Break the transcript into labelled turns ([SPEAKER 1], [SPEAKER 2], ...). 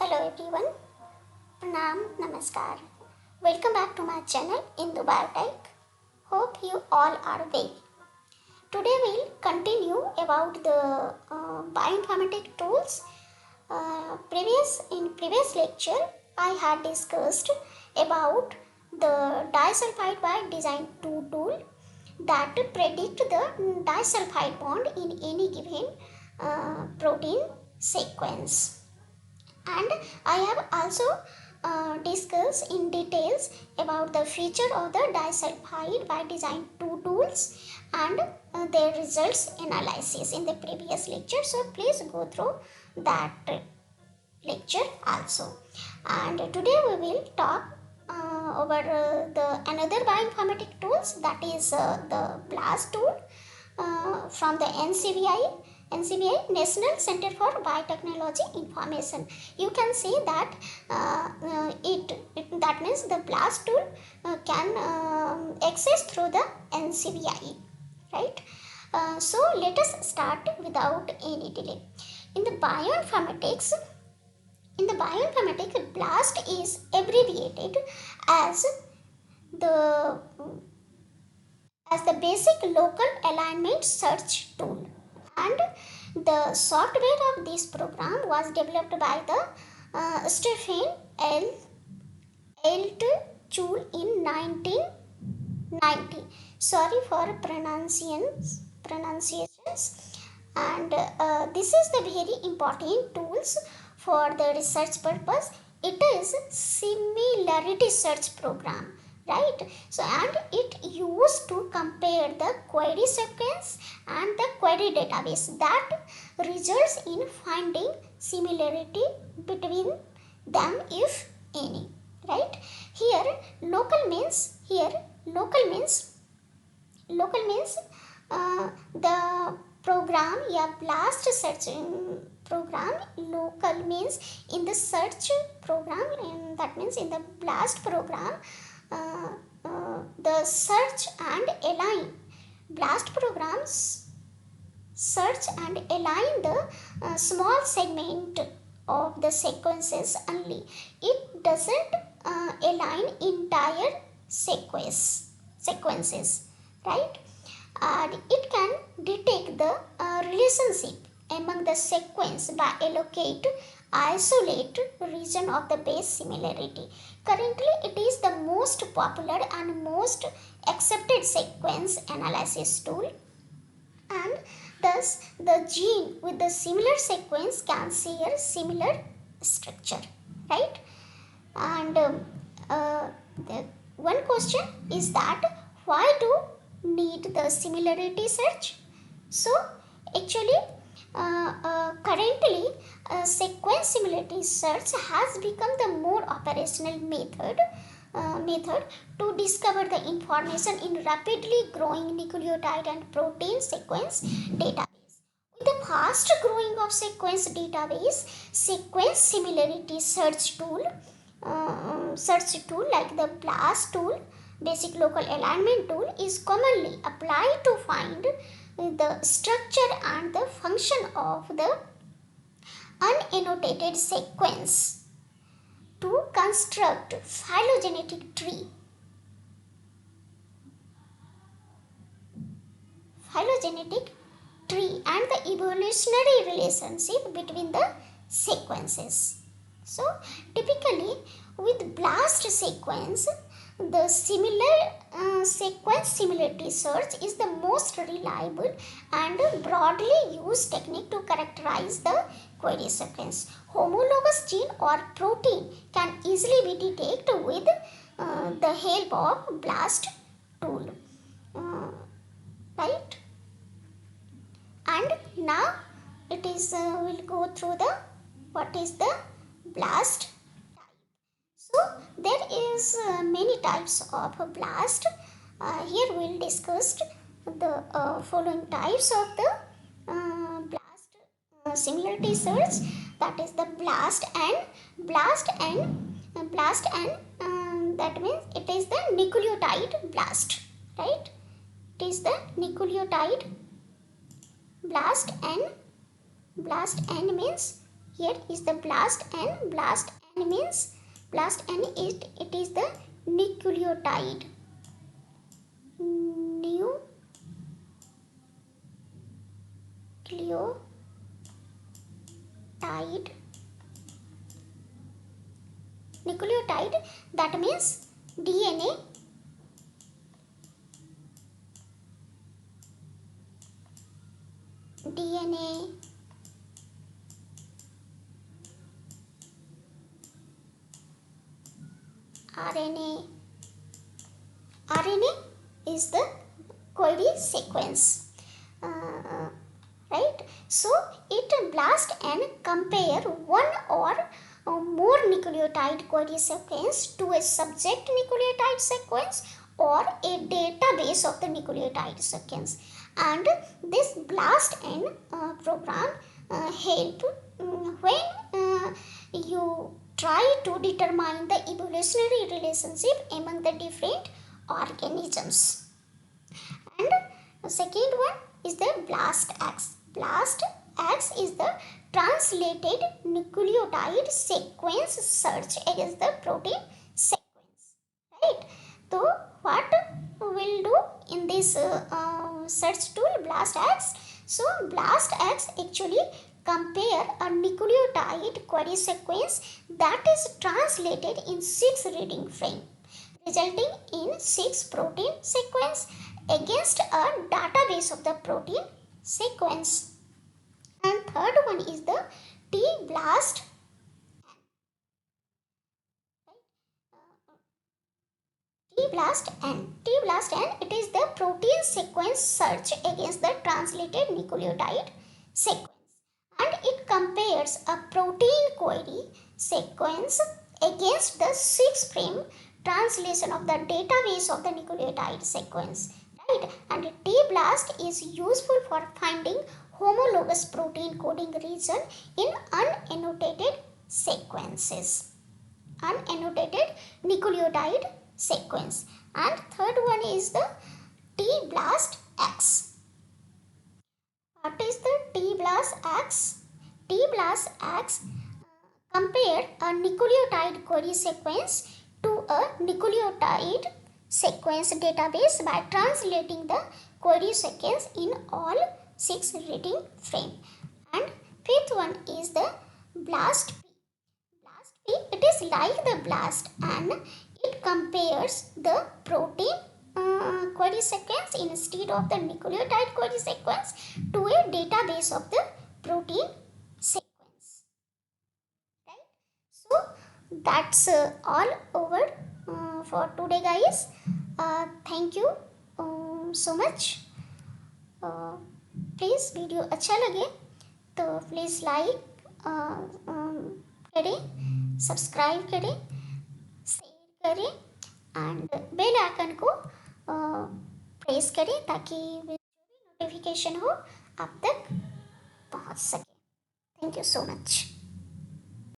[SPEAKER 1] Hello everyone, Pranam, Namaskar. Welcome back to my channel Indu Biotech. Hope you all are well. Today we'll continue about the bioinformatics tools. In previous lecture I had discussed about the disulfide by design 2 tool that predict the disulfide bond in any given protein sequence. And I have also discussed in details about the feature of the disulfide by design 2 tools and their results analysis in the previous lecture. So please go through that lecture also. And today we will talk over the another bioinformatics tools, that is the BLAST tool from the NCBI National Center for Biotechnology Information. You can see that that means the BLAST tool can access through the NCBI, right? So let us start without any delay. In the bioinformatics, BLAST is abbreviated as the basic local alignment search tool, and the software of this program was developed by the Stephen L. Tool in 1990. Sorry for pronunciations. And this is the very important tools for the research purpose. It is similarity search program, right? So and it used to compare the query sequence and the query database that results in finding similarity between them, if any, right? Here local means the program, BLAST searching program. Local means in the search program, and that means in the BLAST program the search and align BLAST programs search and align the small segment of the sequences only. It doesn't align entire sequences, right? And it can detect the relationship among the sequence by isolate region of the base similarity. Currently it is the most popular and most accepted sequence analysis tool, and thus the gene with the similar sequence can share similar structure, right? And the one question is that why do need the similarity search? So actually currently sequence similarity search has become the more operational method to discover the information in rapidly growing nucleotide and protein sequence database. With the fast growing of sequence database, sequence similarity search tool like the BLAST tool, basic local alignment tool, is commonly applied to find the structure and the function of the unannotated sequence to construct phylogenetic tree. And the evolutionary relationship between the sequences. So typically with BLAST sequence, the sequence similarity search is the most reliable and broadly used technique to characterize the query sequence. Homologous gene or protein can easily be detected with the help of BLAST tool, right? And now it is we'll go through the what is the BLAST type. So there is many types of BLAST. Here we'll discuss the following types of the BLAST similarity search, that is the BLAST and that means it is the nucleotide BLAST, right? It is the nucleotide BLAST, and means here is the blast n. Blast n means it is the nucleotide. Nucleotide, that means DNA, RNA is the query sequence, right? So it blast and compare one or more nucleotide query sequence to a subject nucleotide sequence or a database of the nucleotide sequence, and this blast and program help when you try to determine the evolutionary relationship among the different organisms. And the second one is the blast X. Blast X is the translated nucleotide sequence search against the protein sequence, right? So what we'll do in this search tool blast X? So blast X actually compare a nucleotide query sequence that is translated in 6 reading frame, resulting in 6 protein sequence against a database of the protein sequence. And third one is the T-BLAST. T-BLAST N, it is the protein sequence search against the translated nucleotide sequence, and it compares a protein query sequence against the 6 frame translation of the database of the nucleotide sequence, right? And T-BLAST is useful for finding homologous protein coding region in unannotated sequences, unannotated nucleotide sequence. And third one is the T-BLAST X. What is the T-BLAST X? T-BLAST X compare a nucleotide query sequence to a nucleotide sequence database by translating the query sequence in all 6 reading frame. And fifth one is the BLAST P. BLAST P, it is like the BLAST and it compares the protein query sequence instead of the nucleotide query sequence to a database of the protein sequence, right? So that's all over for today, guys. Thank you so much. Please video अच्छा लगे तो please like करें, subscribe करें, share करें and bell icon को press करें ताकि जो भी नोटिफिकेशन हो आप तक पहुंच सके. Thank you so much.